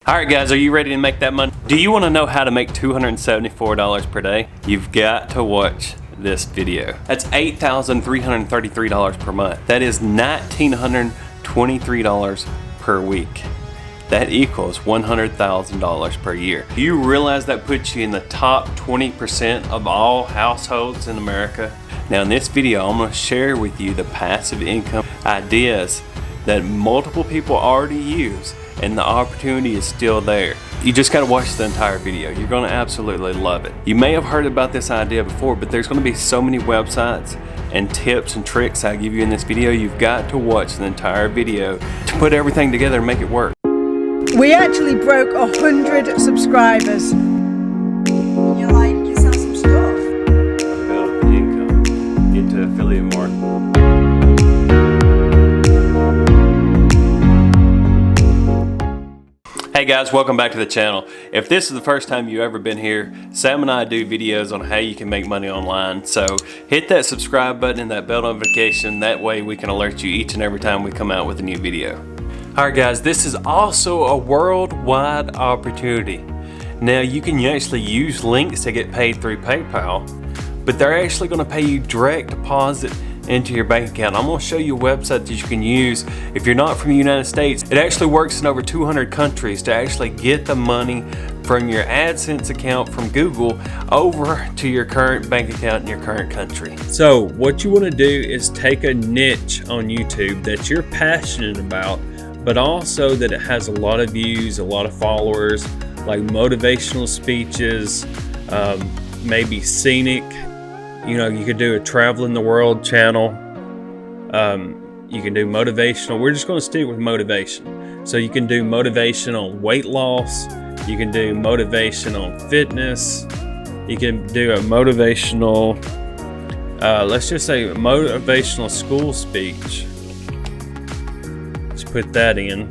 Alright guys, are you ready to make that money? Do you want to know how to make $274 per day? You've got to watch this video. That's $8,333 per month. That is $1,923 per week. That equals $100,000 per year. Do you realize that puts you in the top 20% of all households in America? Now in this video, I'm going to share with you the passive income ideas that multiple people already use, and the opportunity is still there. You just got to watch the entire video. You're going to absolutely love it. You may have heard about this idea before, but there's going to be so many websites and tips and tricks I give you in this video. You've got to watch the entire video to put everything together and make it work. We actually broke 100 subscribers. You're like, you sell some stuff. Build income, get to affiliate marketing. Hey guys, welcome back to the channel. If this is the first time you've ever been here, Sam and I do videos on how you can make money online. So hit that subscribe button and that bell notification. That way we can alert you each and every time we come out with a new video. Alright guys, this is also a worldwide opportunity. Now you can actually use links to get paid through PayPal, but they're actually going to pay you direct deposit into your bank account. I'm going to show you a website that you can use if you're not from the United States. It actually works in over 200 countries to actually get the money from your AdSense account from Google over to your current bank account in your current country. So what you want to do is take a niche on YouTube that you're passionate about, but also that it has a lot of views, a lot of followers, like motivational speeches, maybe scenic. You know, you could do a traveling the world channel. You can do motivational. We're just going to stick with motivation. So you can do motivation on weight loss. You can do motivation on fitness. You can do a motivational, let's just say a motivational school speech. Let's put that in.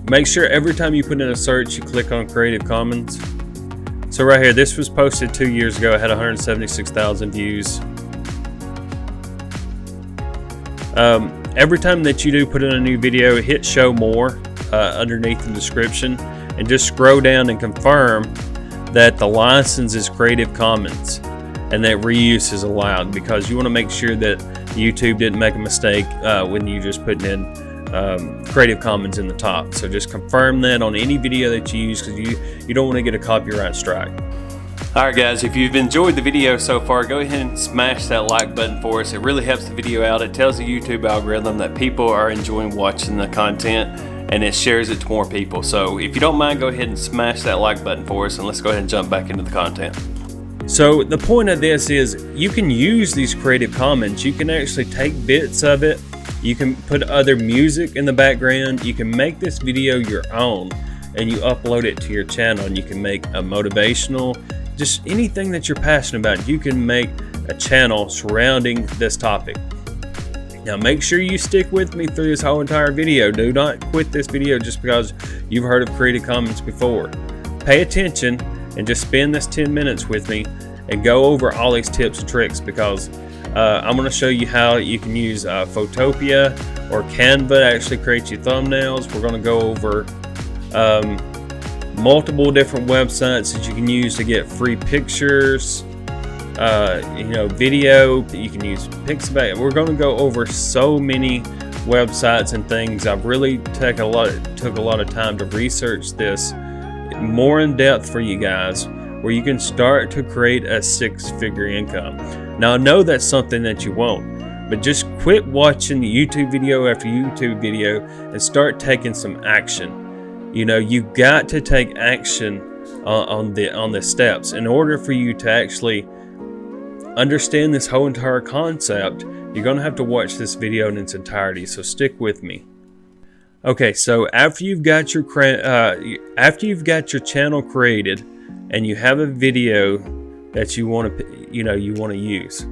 Make sure every time you put in a search, you click on Creative Commons. So right here, this was posted 2 years ago. It had 176,000 views. Every time that you do put in a new video, hit show more underneath the description and just scroll down and confirm that the license is Creative Commons and that reuse is allowed, because you want to make sure that YouTube didn't make a mistake when you just put in Creative Commons in the top. So just confirm that on any video that you use, because you don't want to get a copyright strike. Alright guys, if you've enjoyed the video so far, go ahead and smash that like button for us. It really helps the video out. It tells the YouTube algorithm that people are enjoying watching the content, and it shares it to more people. So if you don't mind, go ahead and smash that like button for us, and let's go ahead and jump back into the content. So the point of this is you can use these Creative Commons. You can actually take bits of it. You can put other music in the background. You can make this video your own and you upload it to your channel, and you can make a motivational, just anything that you're passionate about. You can make a channel surrounding this topic. Now make sure you stick with me through this whole entire video. Do not quit this video just because you've heard of Creative Commons before. Pay attention and just spend this 10 minutes with me and go over all these tips and tricks, because I'm going to show you how you can use Photopia or Canva to actually create your thumbnails. We're going to go over multiple different websites that you can use to get free pictures, video. You can use Pixabay. We're going to go over so many websites and things. I've really took a lot of time to research this more in depth for you guys, where you can start to create a six-figure income. Now I know that's something that you want, but just quit watching YouTube video after YouTube video and start taking some action. You know, you got to take action on the steps in order for you to actually understand this whole entire concept. You're going to have to watch this video in its entirety, so stick with me. Okay, so after you've got your channel created and you have a video that you want to use,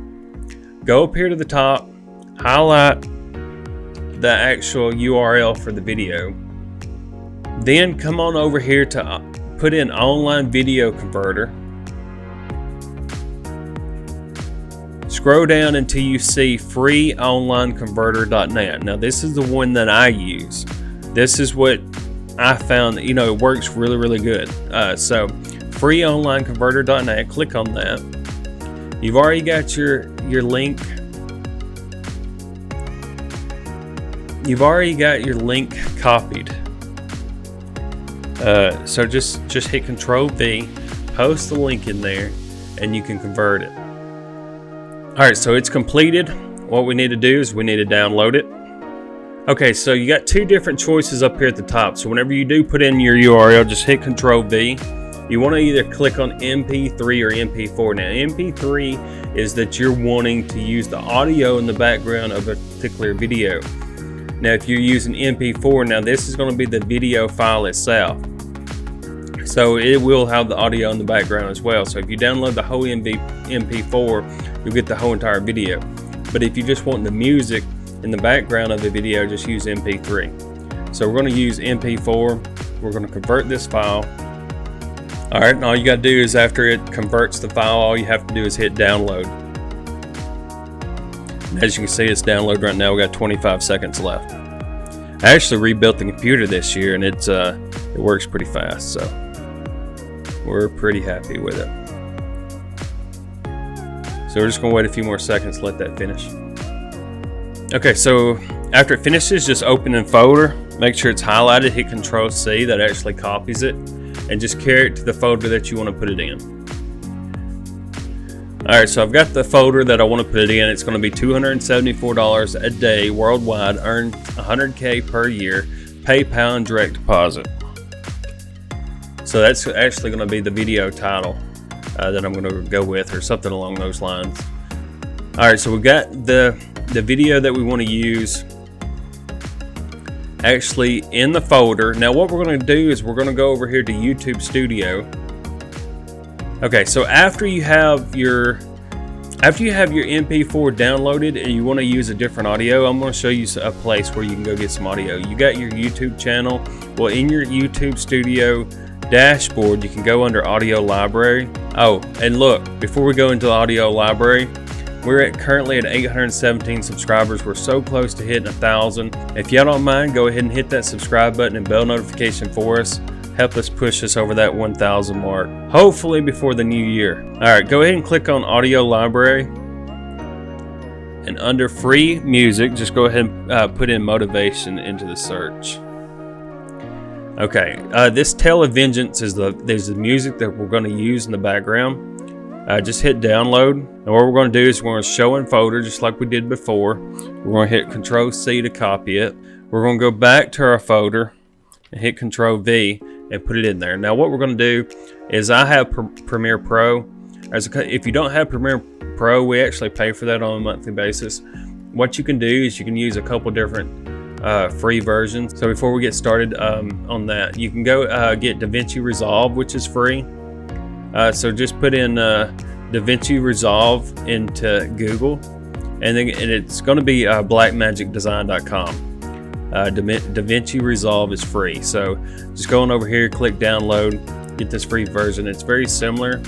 go up here to the top, highlight the actual URL for the video, then come on over here to put in online video converter. Scroll down until you see freeonlineconverter.net. Now this is the one that I use. This is what I found that, it works really, really good. So freeonlineconverter.net, click on that. You've already got your link. You've already got your link copied. So just hit Control V, post the link in there, and you can convert it. All right, so it's completed. What we need to do is we need to download it. Okay, so you got two different choices up here at the top. So whenever you do put in your URL, just hit Control V. You want to either click on MP3 or MP4. Now, MP3 is that you're wanting to use the audio in the background of a particular video. Now, if you're using MP4, now this is going to be the video file itself. So it will have the audio in the background as well. So if you download the whole MP4, you'll get the whole entire video. But if you just want the music in the background of the video, just use MP3. So we're going to use MP4. We're going to convert this file. All right, and all you got to do is after it converts the file, all you have to do is hit download. And as you can see, it's downloaded right now. We got 25 seconds left. I actually rebuilt the computer this year, and it works pretty fast, so we're pretty happy with it. So we're just going to wait a few more seconds to let that finish. Okay, so after it finishes, just open in folder. Make sure it's highlighted. Hit Control C. That actually copies it. And just carry it to the folder that you want to put it in. Alright, so I've got the folder that I want to put it in. It's going to be $274 a day worldwide, earn $100K per year, PayPal and direct deposit. So that's actually going to be the video title that I'm going to go with, or something along those lines. Alright, so we've got the video that we want to use actually in the folder. Now what we're going to do is we're going to go over here to YouTube Studio. Okay, so after you have your MP4 downloaded and you want to use a different audio, I'm going to show you a place where you can go get some audio. You got your YouTube channel. Well, in your YouTube Studio dashboard, you can go under Audio Library. Oh, and look, before we go into the Audio Library, we're currently at 817 subscribers. We're so close to hitting 1,000. If y'all don't mind, go ahead and hit that subscribe button and bell notification for us. Help us push us over that 1,000 mark, hopefully before the new year. All right, go ahead and click on Audio Library. And under free music, just go ahead and put in motivation into the search. Okay, this Tale of Vengeance is there's the music that we're going to use in the background. Just hit download, and what we're going to do is we're going to show in folder just like we did before. We're going to hit Control C to copy it. We're going to go back to our folder and hit Control V and put it in there. Now what we're going to do is I have Premiere Pro. If you don't have Premiere Pro, we actually pay for that on a monthly basis. What you can do is you can use a couple different free versions. So before we get started on that, you can go get DaVinci Resolve, which is free. So just put in DaVinci Resolve into Google, and it's going to be blackmagicdesign.com. DaVinci Resolve is free, so just go on over here, click download, get this free version. It's very similar.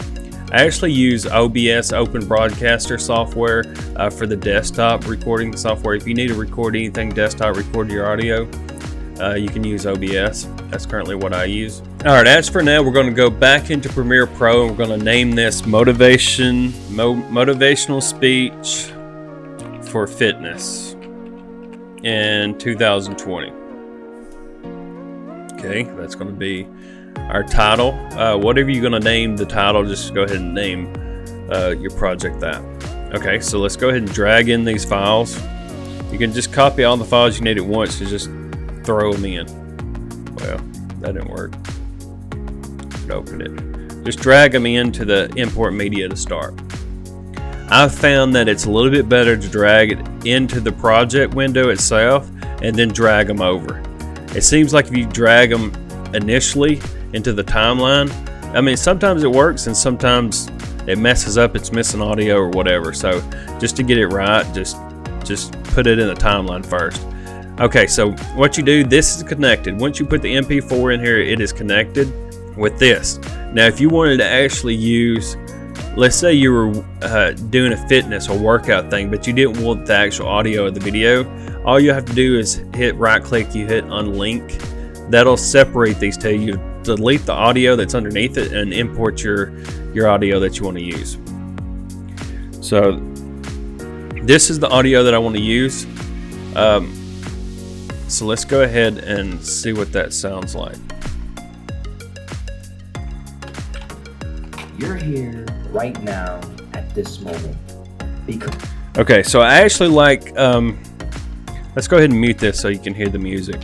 I actually use OBS, Open Broadcaster software for the desktop recording software. If you need to record anything desktop, record your audio, you can use OBS. That's currently what I use. All right, as for now, we're going to go back into Premiere Pro, and we're going to name this Motivational Speech for Fitness in 2020. Okay, that's going to be our title. Whatever you're going to name the title, just go ahead and name your project that. Okay, so let's go ahead and drag in these files. You can just copy all the files you need at once to just throw them in. Well, that didn't work. Open it. Just drag them into the import media to start. I've found that it's a little bit better to drag it into the project window itself and then drag them over. It seems like if you drag them initially into the timeline, I mean, sometimes it works and sometimes it messes up, it's missing audio or whatever. So just to get it right, just put it in the timeline first. Okay, so what you do, this is connected. Once you put the MP4 in here, it is connected with this. Now, if you wanted to actually use, let's say you were doing a fitness or workout thing, but you didn't want the actual audio of the video, all you have to do is hit right click, you hit unlink that'll separate these two. You delete the audio that's underneath it and import your audio that you want to use. So this is the audio that I want to use. So let's go ahead and see what that sounds like. You're here right now at this moment. Okay, so I actually like, let's go ahead and mute this so you can hear the music.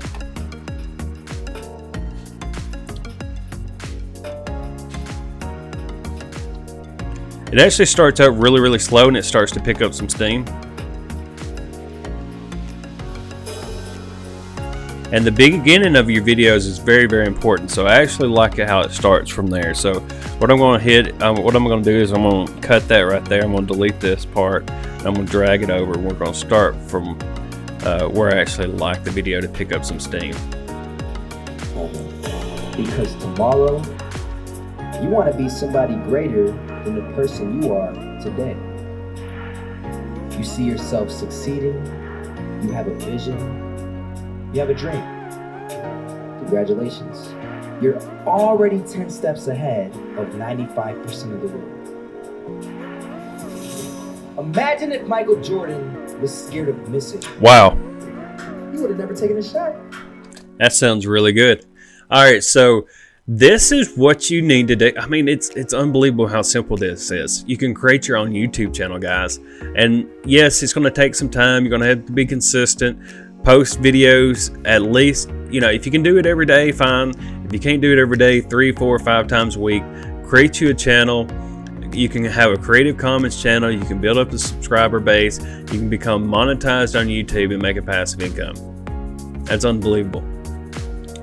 It actually starts out really, really slow and it starts to pick up some steam. And the beginning of your videos is very, very important. So I actually like it how it starts from there. So what I'm going to do is I'm going to cut that right there. I'm going to delete this part. I'm going to drag it over. We're going to start from where I actually like the video to pick up some steam. Because tomorrow, you want to be somebody greater than the person you are today. You see yourself succeeding. You have a vision. You have a dream. Congratulations. You're already 10 steps ahead of 95% of the world. Imagine if Michael Jordan was scared of missing. Wow. He would have never taken a shot. That sounds really good. All right, so this is what you need to do. I mean, it's unbelievable how simple this is. You can create your own YouTube channel, guys. And yes, it's going to take some time. You're going to have to be consistent. Post videos at least, if you can do it every day, fine. If you can't do it every day, 3, 4, 5 times a week, create you a channel. You can have a Creative Commons channel. You can build up a subscriber base. You can become monetized on YouTube and make a passive income. That's unbelievable.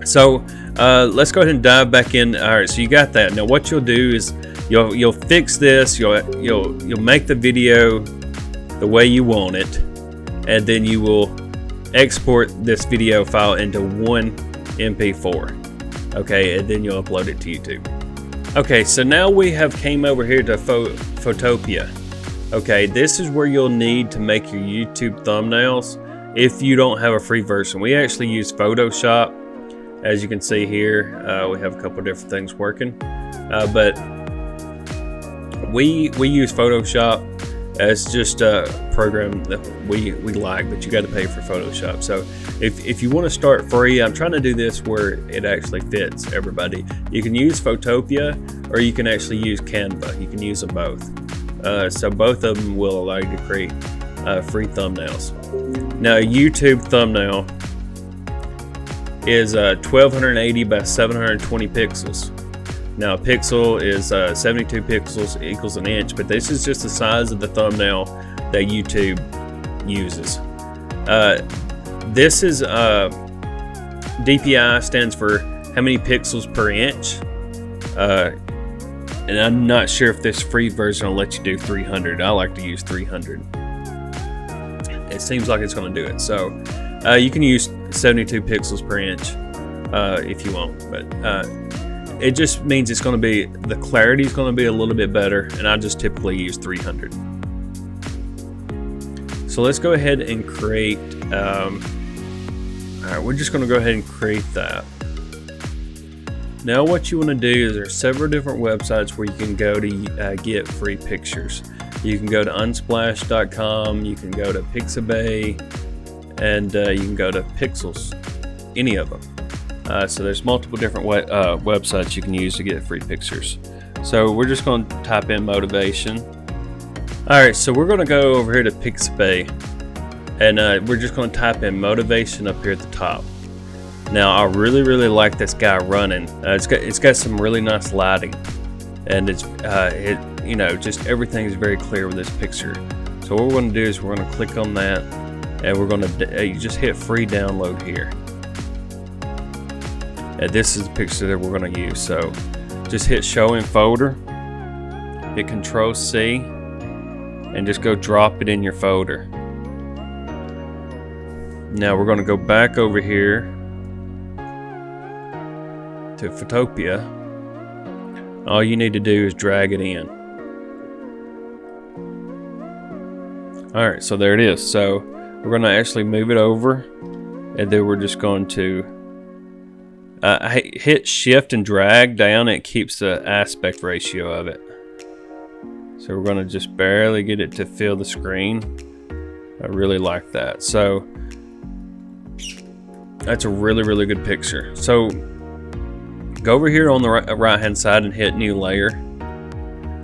So let's go ahead and dive back in. All right, so you got that. Now what you'll do is you'll fix this. You'll make the video the way you want it, and then you will export this video file into one MP4. Okay, and then you'll upload it to YouTube. Okay, so now we have came over here to Photopia. Okay, this is where you'll need to make your YouTube thumbnails if you don't have a free version. We actually use Photoshop. As you can see here, we have a couple different things working, but we use Photoshop. It's just a program that we like, but you got to pay for Photoshop. So if you want to start free, I'm trying to do this where it actually fits everybody. You can use Photopia or you can actually use Canva. You can use them both. So both of them will allow you to create free thumbnails. Now a YouTube thumbnail is 1280 by 720 pixels. Now a pixel is 72 pixels equals an inch, but this is just the size of the thumbnail that YouTube uses. This is DPI stands for how many pixels per inch, and I'm not sure if this free version will let you do 300. I like to use 300. It seems like it's going to do it. So you can use 72 pixels per inch if you want, but it just means it's going to be, the clarity is going to be a little bit better, and I just typically use 300. So let's go ahead and create, all right, we're just going to go ahead and create that. Now what you want to do is there's several different websites where you can go to get free pictures. You can go to unsplash.com, you can go to Pixabay, and you can go to Pixels, any of them. So there's multiple different websites you can use to get free pictures. So we're just going to type in motivation. Alright, so we're going to go over here to Pixabay, and we're just going to type in motivation up here at the top. Now I really like this guy running. It's got some really nice lighting, and it's just everything is very clear with this picture. So what we're going to do is we're going to click on that, and we're going to just hit free download here. And this is the picture that we're going to use. So just hit show in folder, hit Control C, and just go drop it in your folder. Now we're going to go back over here to Photopia. All you need to do is drag it in. Alright, so there it is. So we're going to actually move it over, and then we're just going to I hit shift and drag down, it keeps the aspect ratio of it. So we're going to just barely get it to fill the screen. I really like that. So that's a really good picture. So go over here on the right hand side and hit new layer.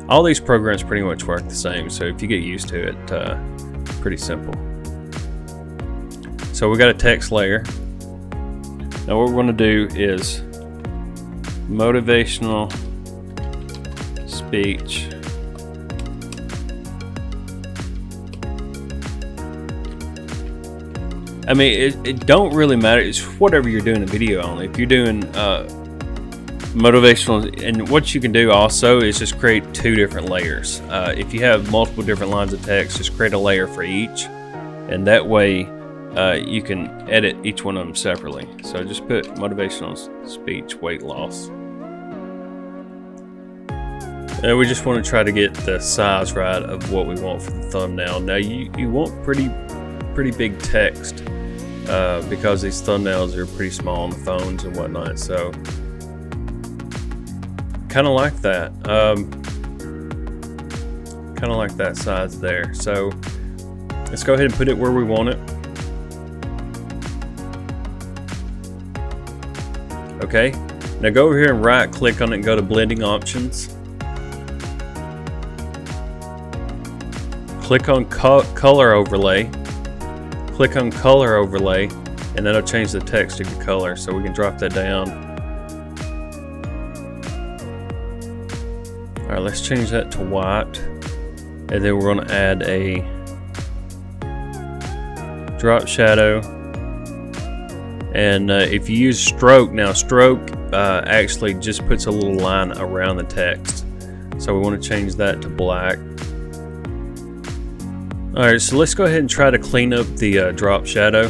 All these programs pretty much work the same, so if you get used to it, pretty simple. So we got a text layer. Now what we're going to do is motivational speech. I mean, it don't really matter. It's whatever you're doing a video on. If you're doing motivational, and what you can do also is just create 2 different layers. If you have multiple different lines of text, just create a layer for each, and that way you can edit each one of them separately. So just put motivational speech weight loss. And we just want to try to get the size right of what we want for the thumbnail. Now you want pretty big text because these thumbnails are pretty small on the phones and whatnot. So kind of like that. Kind of like that size there. So let's go ahead and put it where we want it. Okay, now go over here and right click on it and go to blending options. Click on color overlay. Click on color overlay, and that'll change the text to your color. So we can drop that down. All right, let's change that to white, and then we're going to add a drop shadow. And if you use stroke, now stroke actually just puts a little line around the text. So we want to change that to black. Alright, so let's go ahead and try to clean up the drop shadow.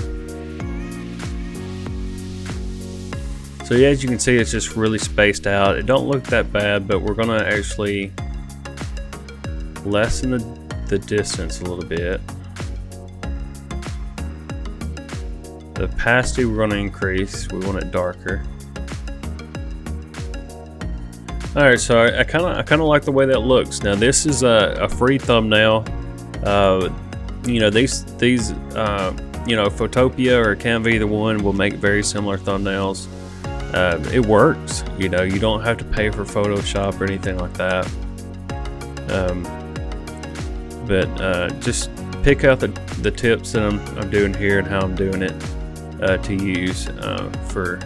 So yeah, as you can see, it's just really spaced out. It don't look that bad, but we're going to actually lessen the distance a little bit. The opacity we're going to increase. We want it darker. All right, so I kind of like the way that looks. Now this is a free thumbnail. You know, these you know, Photopia or Canva, either one will make very similar thumbnails. It works. You know, you don't have to pay for Photoshop or anything like that. But just pick out the tips that I'm doing here and how I'm doing it to use for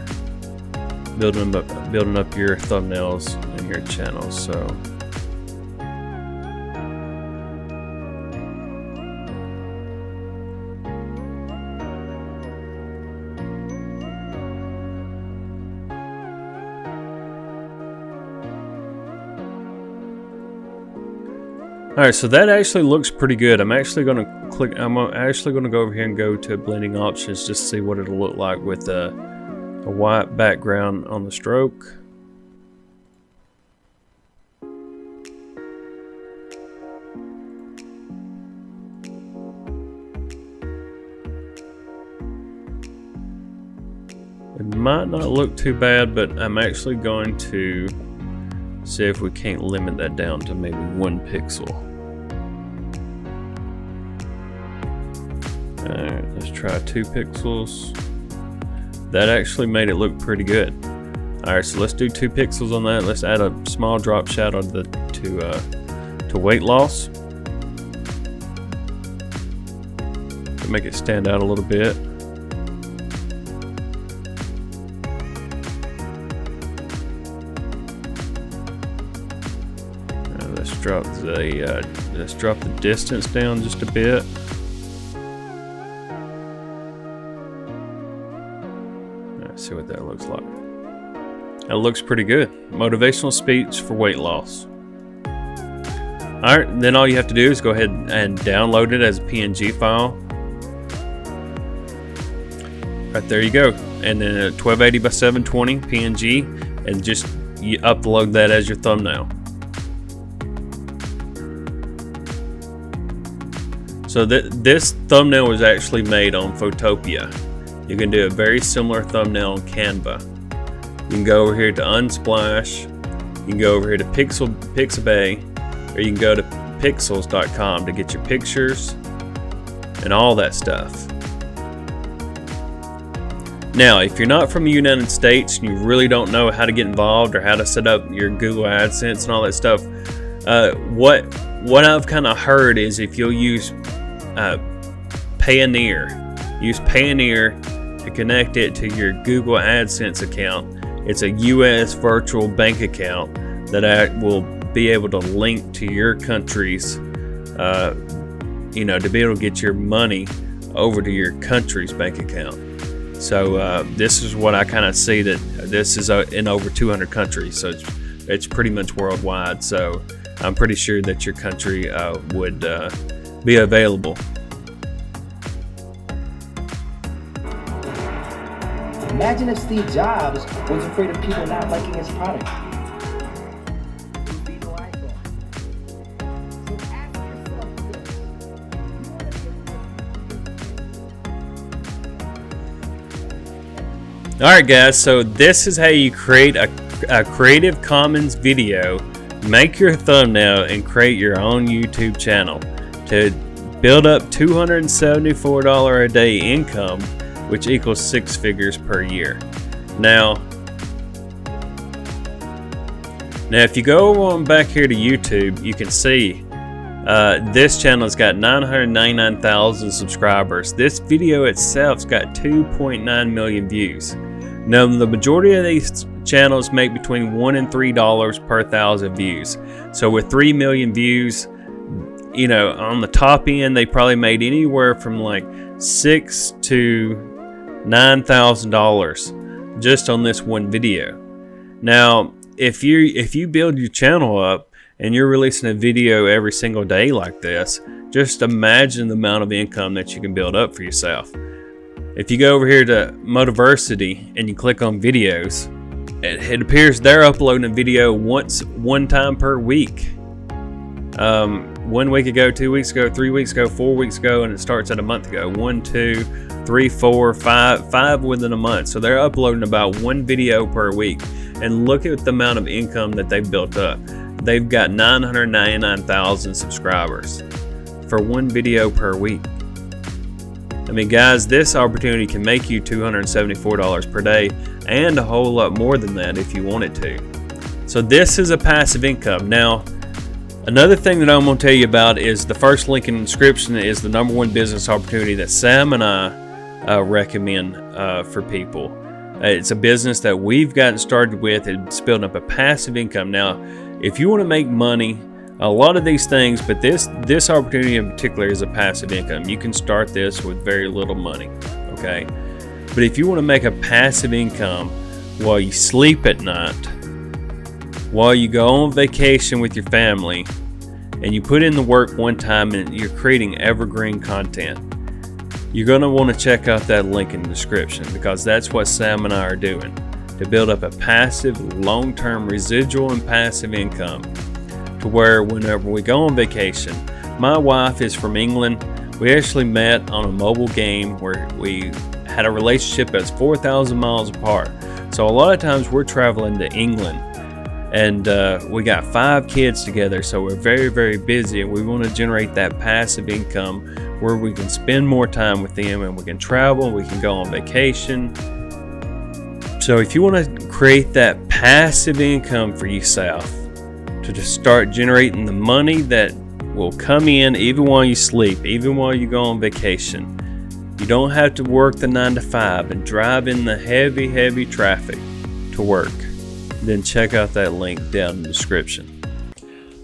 building up your thumbnails and your channels. So alright, so that actually looks pretty good. I'm actually going to go over here and go to blending options just to see what it'll look like with a white background on the stroke. It might not look too bad, but I'm actually going to see if we can't limit that down to maybe 1 pixel. Alright, let's try 2 pixels. That actually made it look pretty good. Alright, so let's do 2 pixels on that. Let's add a small drop shadow to weight loss to make it stand out a little bit. Let's drop the distance down just a bit. Let's see what that looks like. That looks pretty good. Motivational speech for weight loss. Alright, then all you have to do is go ahead and download it as a PNG file. Right there you go. And then a 1280 by 720 PNG, and just you upload that as your thumbnail. So this thumbnail was actually made on Photopia. You can do a very similar thumbnail on Canva. You can go over here to Unsplash. You can go over here to Pixabay, or you can go to pixels.com to get your pictures and all that stuff. Now, if you're not from the United States and you really don't know how to get involved or how to set up your Google AdSense and all that stuff, what I've kind of heard is if you'll use Payoneer, use Payoneer to connect it to your Google AdSense account. It's a US virtual bank account that will be able to link to your country's, to be able to get your money over to your country's bank account. So this is what I kind of see, that this is in over 200 countries, so it's pretty much worldwide. So I'm pretty sure that your country would be available. Imagine if Steve Jobs was afraid of people not liking his product. Alright guys, so this is how you create a Creative Commons video, make your thumbnail, and create your own YouTube channel to build up $274 a day income, which equals 6 figures per year. Now if you go on back here to YouTube, you can see this channel's got 999,000 subscribers. This video itself's got 2.9 million views. Now, the majority of these channels make between $1 and $3 per 1,000 views. So with 3 million views, on the top end, they probably made anywhere from like $6,000 to $9,000 just on this one video. Now, if you build your channel up and you're releasing a video every single day like this, just imagine the amount of income that you can build up for yourself. If you go over here to Motiversity and you click on videos, it appears they're uploading a video one time per week. 1 week ago, 2 weeks ago, 3 weeks ago, 4 weeks ago, and it starts at a month ago. 1, 2, 3, 4, 5 within a month. So they're uploading about one video per week. And look at the amount of income that they've built up. They've got 999,000 subscribers for one video per week. I mean, guys, this opportunity can make you $274 per day and a whole lot more than that if you wanted to. So this is a passive income. Now, another thing that I'm going to tell you about is the first link in the description is the #1 business opportunity that Sam and I recommend for people. It's a business that we've gotten started with. It's building up a passive income. Now, if you want to make money, a lot of these things, but this opportunity in particular is a passive income. You can start this with very little money, okay? But if you want to make a passive income while you sleep at night, while you go on vacation with your family, and you put in the work one time and you're creating evergreen content, you're going to want to check out that link in the description, because that's what Sam and I are doing to build up a passive, long-term residual and passive income, to where whenever we go on vacation, my wife is from England. We actually met on a mobile game where we had a relationship that's 4,000 miles apart. So a lot of times we're traveling to England, and we got 5 kids together, so we're very, very busy, and we want to generate that passive income where we can spend more time with them, and we can travel, we can go on vacation. So if you want to create that passive income for yourself, to just start generating the money that will come in even while you sleep, even while you go on vacation, you don't have to work the 9 to 5 and drive in the heavy traffic to work. Then check out that link down in the description.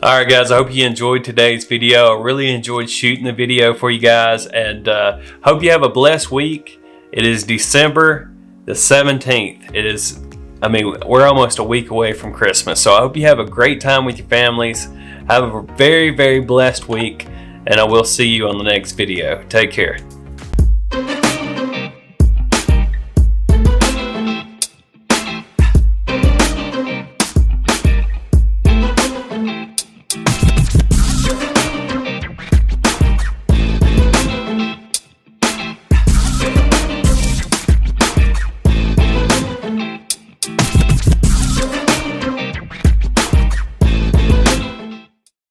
Alright guys, I hope you enjoyed today's video. I really enjoyed shooting the video for you guys, and hope you have a blessed week. It is December the 17th. We're almost a week away from Christmas, so I hope you have a great time with your families. Have a very, very blessed week, and I will see you on the next video. Take care.